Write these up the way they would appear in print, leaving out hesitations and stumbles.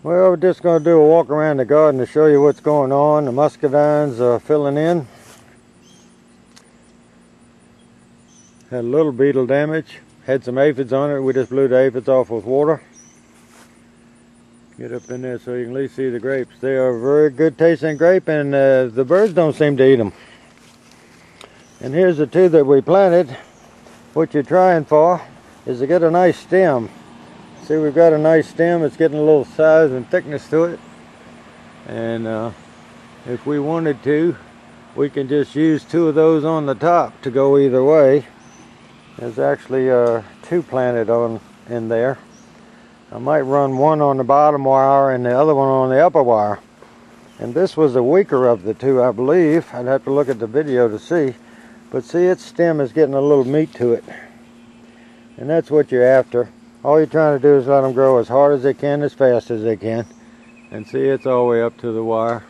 Well, we're just going to do a walk around the garden to show you what's going on. The muscadines are filling in. Had a little beetle damage. Had some aphids on it. We just blew the aphids off with water. Get up in there so you can at least see the grapes. They are a very good tasting grape, and the birds don't seem to eat them. And here's the two that we planted. What you're trying for is to get a nice stem. See, we've got a nice stem. It's getting a little size and thickness to it. And if we wanted to, we can just use two of those on the top to go either way. There's actually two planted in there. I might run one on the bottom wire and the other one on the upper wire. And this was the weaker of the two, I believe. I'd have to look at the video to see. But see, its stem is getting a little meat to it. And that's what you're after. All you're trying to do is let them grow as hard as they can, as fast as they can. And see, it's all the way up to the wire.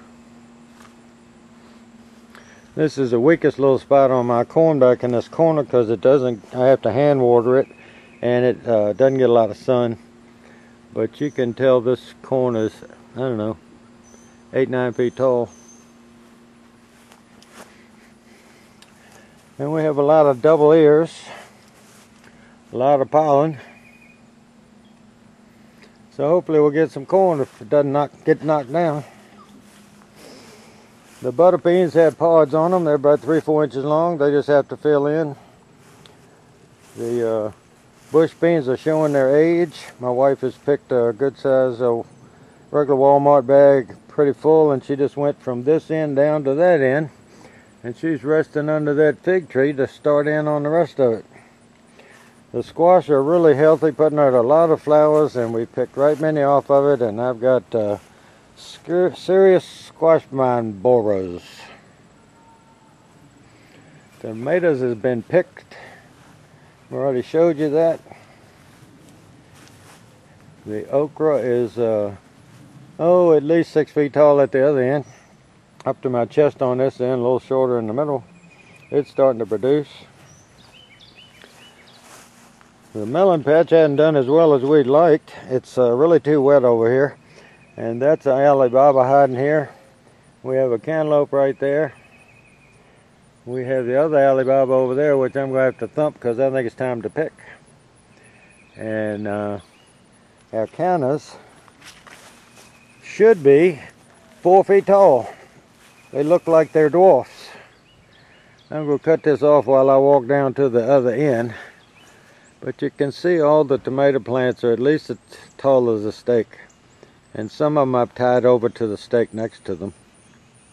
This is the weakest little spot on my corn back in this corner because I have to hand water it, and it doesn't get a lot of sun. But you can tell this corn is, I don't know, 8-9 feet tall. And we have a lot of double ears, a lot of pollen. So hopefully we'll get some corn if it doesn't get knocked down. The butter beans have pods on them. They're about 3-4 inches long. They just have to fill in. The bush beans are showing their age. My wife has picked a good size regular Walmart bag, pretty full, and she just went from this end down to that end. And she's resting under that fig tree to start in on the rest of it. The squash are really healthy, putting out a lot of flowers, and we picked right many off of it, and I've got serious squash vine borers. Tomatoes has been picked. I already showed you that. The okra is at least 6 feet tall at the other end. Up to my chest on this end, a little shorter in the middle. It's starting to produce. The melon patch hadn't done as well as we'd liked. It's really too wet over here. And that's an Alibaba hiding here. We have a cantaloupe right there. We have the other Alibaba over there, which I'm going to have to thump because I think it's time to pick. And our cannas should be 4 feet tall. They look like they're dwarfs. I'm going to cut this off while I walk down to the other end. But you can see all the tomato plants are at least as tall as a stake. And some of them I've tied over to the stake next to them.